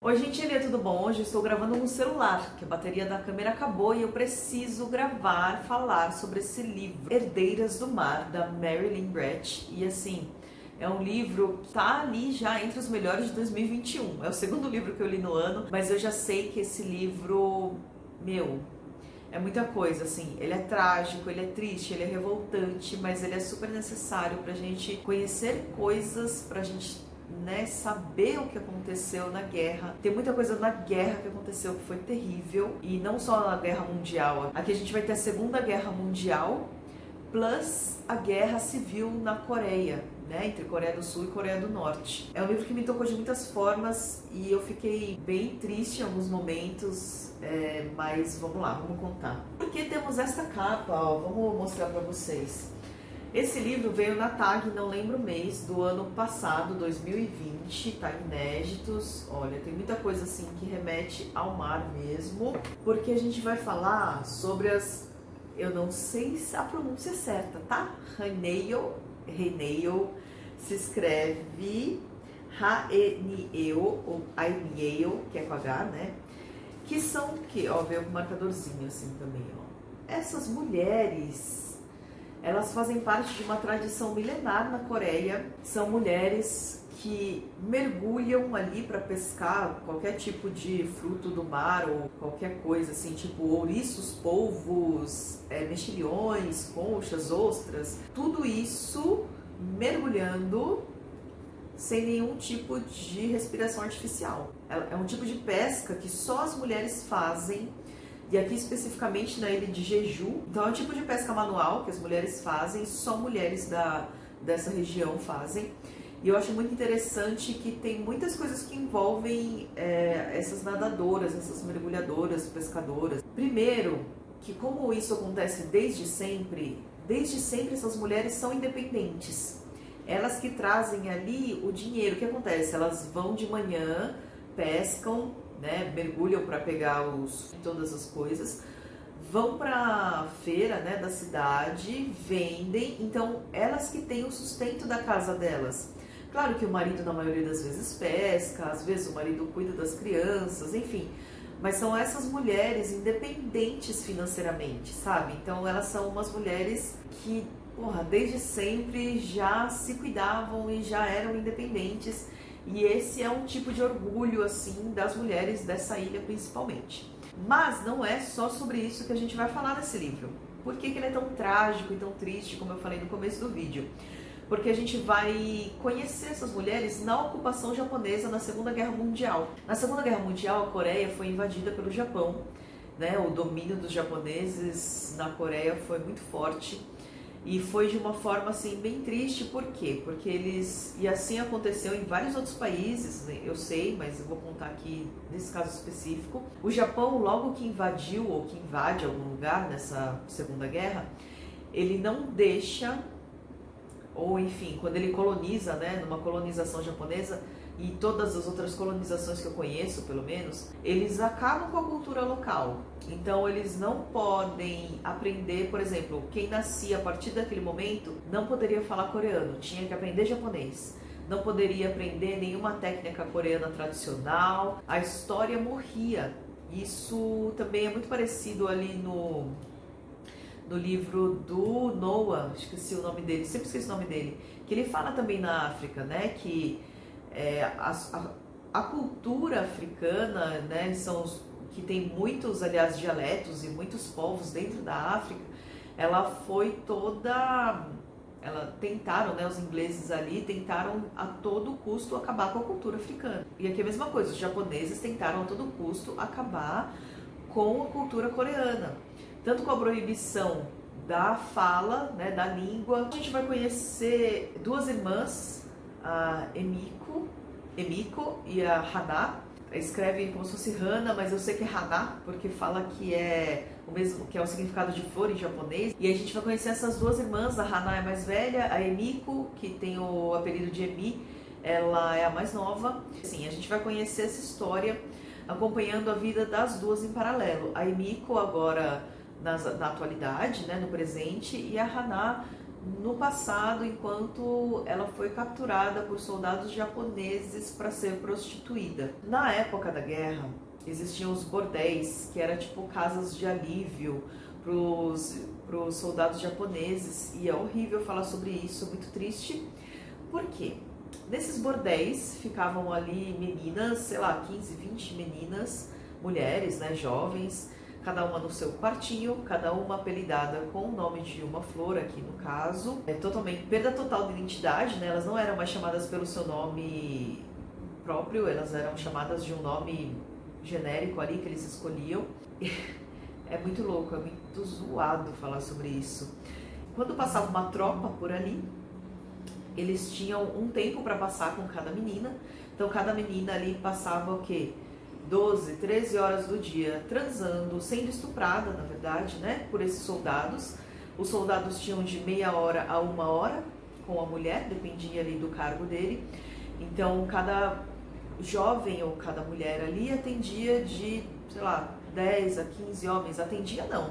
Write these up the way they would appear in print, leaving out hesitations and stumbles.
Oi gente, tudo bom? Hoje eu estou gravando no celular, que a bateria da câmera acabou e eu preciso falar sobre esse livro, Herdeiras do Mar, da Marilyn Brett. E assim, é um livro que tá ali já entre os melhores de 2021. É o segundo livro que eu li no ano, mas eu já sei que esse livro, é muita coisa, assim. Ele é trágico, ele é triste, ele é revoltante, mas ele é super necessário pra gente conhecer coisas, pra gente saber o que aconteceu na guerra. Tem muita coisa na guerra que aconteceu que foi terrível, e não só na Guerra Mundial. Aqui a gente vai ter a Segunda Guerra Mundial plus a Guerra Civil na Coreia, entre Coreia do Sul e Coreia do Norte. É um livro que me tocou de muitas formas e eu fiquei bem triste em alguns momentos, mas vamos lá, vamos contar. Por que temos esta capa? Vamos mostrar para vocês. Esse livro veio na TAG, não lembro o mês, do ano passado, 2020, tá inéditos. Olha, tem muita coisa assim que remete ao mar mesmo, porque a gente vai falar sobre eu não sei se a pronúncia é certa, tá? Haneyo, se escreve Haneyo, ou Aineyo, que é com H, né? Que são o quê? Ó, veio com um marcadorzinho assim também, ó. Essas mulheres, elas fazem parte de uma tradição milenar na Coreia. São mulheres que mergulham ali para pescar qualquer tipo de fruto do mar ou qualquer coisa assim, tipo ouriços, polvos, mexilhões, conchas, ostras. Tudo isso mergulhando sem nenhum tipo de respiração artificial. É um tipo de pesca que só as mulheres fazem. E aqui especificamente na ilha de Jeju. Então é um tipo de pesca manual que as mulheres fazem, só mulheres dessa região fazem. E eu acho muito interessante que tem muitas coisas que envolvem essas nadadoras, essas mergulhadoras, pescadoras. Primeiro, que como isso acontece desde sempre essas mulheres são independentes. Elas que trazem ali o dinheiro. O que acontece? Elas vão de manhã, pescam, mergulham para pegar todas as coisas, vão para a feira da cidade, vendem, então elas que têm o sustento da casa delas. Claro que o marido na maioria das vezes pesca, às vezes o marido cuida das crianças, enfim, mas são essas mulheres independentes financeiramente, sabe? Então elas são umas mulheres que, desde sempre já se cuidavam e já eram independentes. E esse é um tipo de orgulho, assim, das mulheres dessa ilha principalmente. Mas não é só sobre isso que a gente vai falar nesse livro. Por que ele é tão trágico e tão triste, como eu falei no começo do vídeo? Porque a gente vai conhecer essas mulheres na ocupação japonesa na Segunda Guerra Mundial. Na Segunda Guerra Mundial, a Coreia foi invadida pelo Japão, O domínio dos japoneses na Coreia foi muito forte. E foi de uma forma assim bem triste. Por quê? Porque e assim aconteceu em vários outros países, eu sei, mas eu vou contar aqui nesse caso específico. O Japão, logo que invadiu ou que invade algum lugar nessa Segunda Guerra, ele não deixa, ou enfim, quando ele coloniza, numa colonização japonesa, e todas as outras colonizações que eu conheço, pelo menos, eles acabam com a cultura local. Então eles não podem aprender, por exemplo, quem nascia a partir daquele momento não poderia falar coreano, tinha que aprender japonês. Não poderia aprender nenhuma técnica coreana tradicional, a história morria. Isso também é muito parecido ali no livro do Noah, esqueci o nome dele, sempre esqueci o nome dele, que ele fala também na África, que a cultura africana, que tem muitos, aliás, dialetos e muitos povos dentro da África, ela foi toda... tentaram, os ingleses ali tentaram a todo custo acabar com a cultura africana. E aqui é a mesma coisa, os japoneses tentaram a todo custo acabar com a cultura coreana. Tanto com a proibição da fala, da língua. A gente vai conhecer duas irmãs, a Emiko e a Hana. Escreve como se fosse Hana, mas eu sei que é Hana, porque fala que é o mesmo, que é o significado de flor em japonês. E a gente vai conhecer essas duas irmãs. A Hana é mais velha, a Emiko, que tem o apelido de Emi, ela é a mais nova. Sim, a gente vai conhecer essa história acompanhando a vida das duas em paralelo. A Emiko agora na atualidade, no presente, e a Hana no passado, enquanto ela foi capturada por soldados japoneses para ser prostituída. Na época da guerra, existiam os bordéis, que era tipo casas de alívio para os soldados japoneses, e é horrível falar sobre isso, muito triste. Por quê? Nesses bordéis ficavam ali meninas, sei lá, 15, 20 meninas, mulheres, né, jovens, cada uma no seu quartinho, cada uma apelidada com o nome de uma flor, aqui no caso. É totalmente perda total de identidade, né? Elas não eram mais chamadas pelo seu nome próprio, elas eram chamadas de um nome genérico ali que eles escolhiam. É muito louco, é muito zoado falar sobre isso. Quando passava uma tropa por ali, eles tinham um tempo para passar com cada menina. Então cada menina ali passava o quê? 12, 13 horas do dia transando, sendo estuprada, na verdade, né, por esses soldados. Os soldados tinham de meia hora a 1 hora com a mulher, dependia ali do cargo dele. Então, cada jovem ou cada mulher ali atendia de, sei lá, 10 a 15 homens. Atendia não,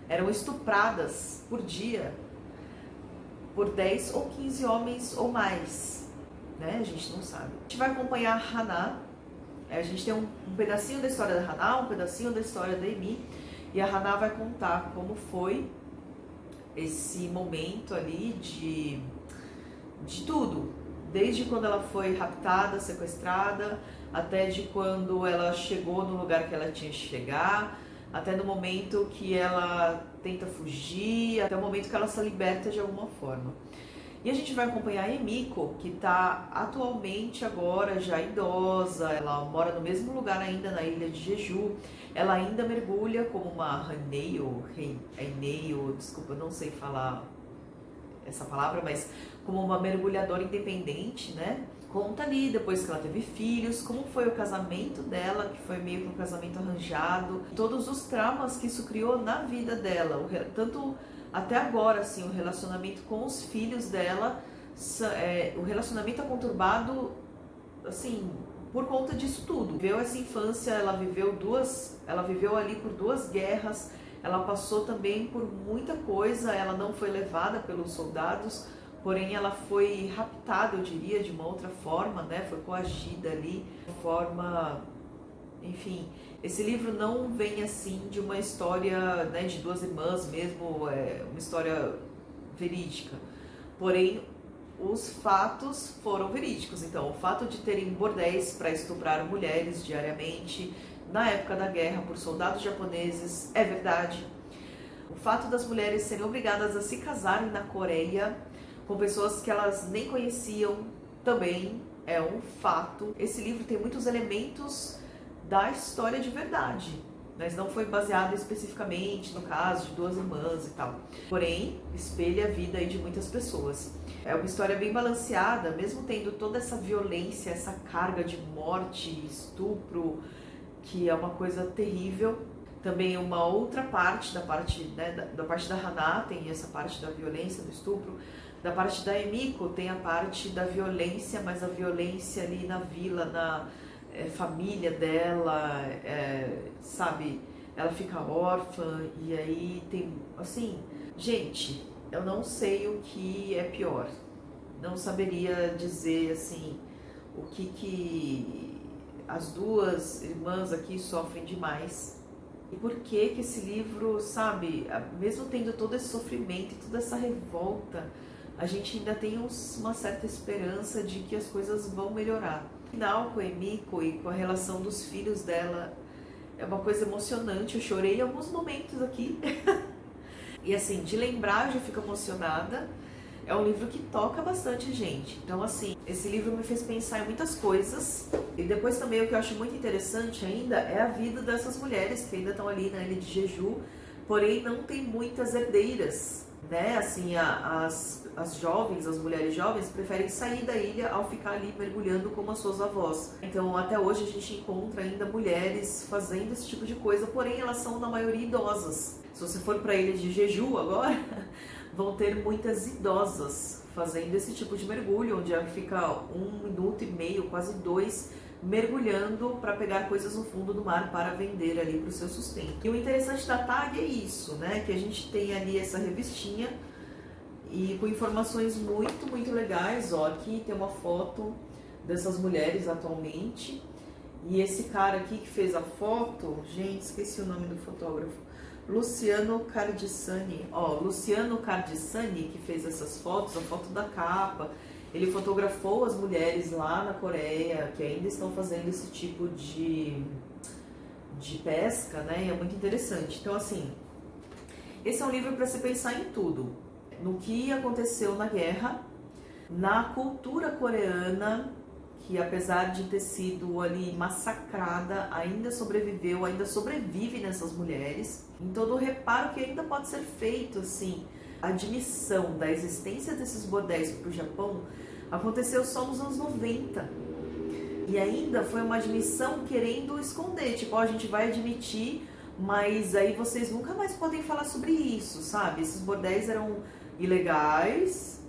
eram estupradas por dia por 10 ou 15 homens ou mais, né, a gente não sabe. A gente vai acompanhar a Hana. A gente tem um pedacinho da história da Hana, um pedacinho da história da Emi, e a Hana vai contar como foi esse momento ali de tudo, desde quando ela foi raptada, sequestrada, até de quando ela chegou no lugar que ela tinha que chegar, até no momento que ela tenta fugir, até o momento que ela se liberta de alguma forma. E a gente vai acompanhar a Emiko, que está atualmente agora já idosa, ela mora no mesmo lugar ainda na ilha de Jeju, ela ainda mergulha como uma Haneyo, desculpa, não sei falar essa palavra, mas como uma mergulhadora independente, né? Conta ali, depois que ela teve filhos, como foi o casamento dela, que foi meio que um casamento arranjado, todos os traumas que isso criou na vida dela, tanto até agora, assim, o relacionamento com os filhos dela, o relacionamento é conturbado, assim, por conta disso tudo. Viveu essa infância, ela viveu ali por 2 guerras, ela passou também por muita coisa, ela não foi levada pelos soldados, porém ela foi raptada, eu diria, de uma outra forma, né, foi coagida ali, de forma, enfim. Esse livro não vem assim de uma história, né, de 2 irmãs mesmo, uma história verídica. Porém, os fatos foram verídicos. Então, o fato de terem bordéis para estuprar mulheres diariamente, na época da guerra, por soldados japoneses, é verdade. O fato das mulheres serem obrigadas a se casarem na Coreia com pessoas que elas nem conheciam também é um fato. Esse livro tem muitos elementos da história de verdade, mas não foi baseado especificamente no caso de 2 irmãs e tal. Porém, espelha a vida aí de muitas pessoas. É uma história bem balanceada, mesmo tendo toda essa violência, essa carga de morte, estupro, que é uma coisa terrível. Também uma outra parte, né, da parte da Hana tem essa parte da violência, do estupro. Da parte da Emiko tem a parte da violência, mas a violência ali na vila, na família dela, sabe, ela fica órfã e aí tem, assim, gente, eu não sei o que é pior, não saberia dizer, assim, o que as 2 irmãs aqui sofrem demais e por que esse livro, sabe, mesmo tendo todo esse sofrimento e toda essa revolta, a gente ainda tem uma certa esperança de que as coisas vão melhorar. Final com a Emiko e com a relação dos filhos dela é uma coisa emocionante, eu chorei em alguns momentos aqui e assim, de lembrar eu já fico emocionada. É um livro que toca bastante gente, então assim, esse livro me fez pensar em muitas coisas. E depois também o que eu acho muito interessante ainda é a vida dessas mulheres que ainda estão ali na ilha de Jeju, porém não tem muitas herdeiras, né, assim, as jovens, as mulheres jovens preferem sair da ilha ao ficar ali mergulhando como as suas avós. Então até hoje a gente encontra ainda mulheres fazendo esse tipo de coisa, porém elas são na maioria idosas. Se você for para a ilha de Jeju agora, vão ter muitas idosas fazendo esse tipo de mergulho, onde ela fica 1 minuto e meio, quase 2, mergulhando para pegar coisas no fundo do mar para vender ali para o seu sustento. E o interessante da TAG é isso, né? Que a gente tem ali essa revistinha e com informações muito legais. Ó, aqui tem uma foto dessas mulheres atualmente. E esse cara aqui que fez a foto, gente, esqueci o nome do fotógrafo, Luciano Cardissani. Ó, Luciano Cardissani, que fez essas fotos, a foto da capa. Ele fotografou as mulheres lá na Coreia, que ainda estão fazendo esse tipo de pesca, né? E é muito interessante. Então, assim, esse é um livro para se pensar em tudo. No que aconteceu na guerra, na cultura coreana, que apesar de ter sido ali massacrada, ainda sobreviveu, ainda sobrevive nessas mulheres. Em todo o reparo que ainda pode ser feito, assim, a admissão da existência desses bordéis para o Japão aconteceu só nos anos 90. E ainda foi uma admissão querendo esconder, tipo, ó, a gente vai admitir, mas aí vocês nunca mais podem falar sobre isso, sabe? Esses bordéis eram ilegais.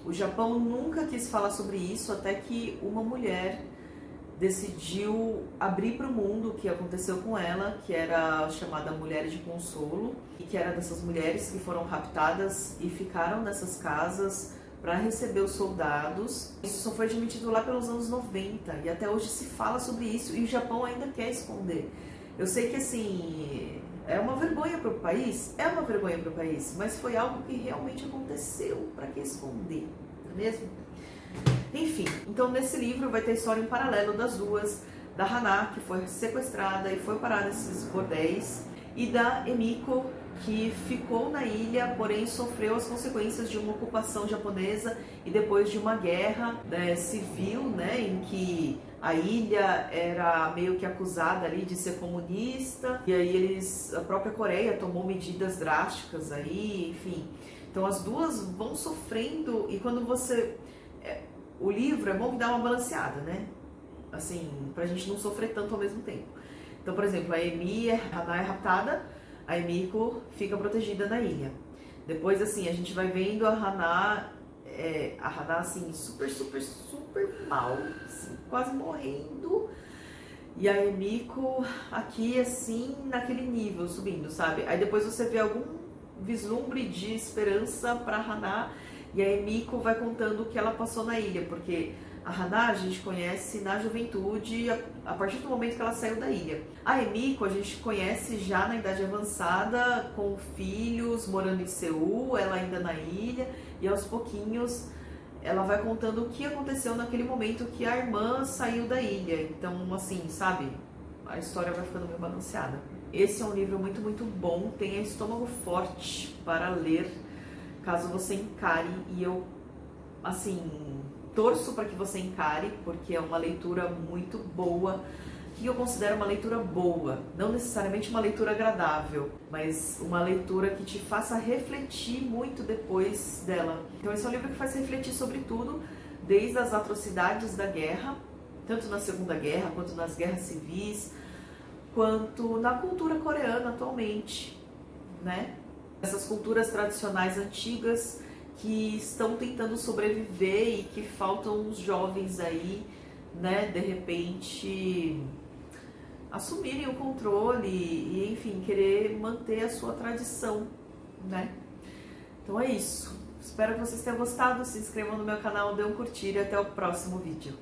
O Japão nunca quis falar sobre isso, até que uma mulher decidiu abrir para o mundo o que aconteceu com ela, que era chamada Mulher de Consolo, e que era dessas mulheres que foram raptadas e ficaram nessas casas para receber os soldados. Isso só foi admitido lá pelos anos 90, e até hoje se fala sobre isso, e o Japão ainda quer esconder. Eu sei que, assim, é uma vergonha para o país, mas foi algo que realmente aconteceu, para que esconder, não é mesmo? Enfim, então nesse livro vai ter história em paralelo das duas, da Hana, que foi sequestrada e foi parar nesses bordéis, e da Emiko, que ficou na ilha, porém sofreu as consequências de uma ocupação japonesa e depois de uma guerra, né, civil, né, em que a ilha era meio que acusada ali de ser comunista, e aí a própria Coreia tomou medidas drásticas aí, enfim. Então as duas vão sofrendo, e quando o livro é bom que dá uma balanceada, né? Assim, pra gente não sofrer tanto ao mesmo tempo. Então, por exemplo, a Hana é raptada, a Emiko fica protegida na ilha. Depois, assim, a gente vai vendo a Hana, assim, super mal, assim, quase morrendo. E a Emiko aqui, assim, naquele nível, subindo, sabe? Aí depois você vê algum vislumbre de esperança pra Hana, e a Emiko vai contando o que ela passou na ilha, porque a Hana a gente conhece na juventude, a partir do momento que ela saiu da ilha. A Emiko a gente conhece já na idade avançada, com filhos, morando em Seul, ela ainda na ilha, e aos pouquinhos ela vai contando o que aconteceu naquele momento que a irmã saiu da ilha. Então, assim, sabe, a história vai ficando meio balanceada. Esse é um livro muito bom, tenha estômago forte para ler, caso você encare, e eu, assim, torço para que você encare, porque é uma leitura muito boa, que eu considero uma leitura boa, não necessariamente uma leitura agradável, mas uma leitura que te faça refletir muito depois dela. Então esse é um livro que faz refletir sobre tudo, desde as atrocidades da guerra, tanto na Segunda Guerra, quanto nas guerras civis, quanto na cultura coreana atualmente, né? Essas culturas tradicionais antigas que estão tentando sobreviver e que faltam os jovens aí, né, de repente assumirem o controle e, enfim, querer manter a sua tradição, né? Então é isso. Espero que vocês tenham gostado, se inscrevam no meu canal, dê um curtir e até o próximo vídeo.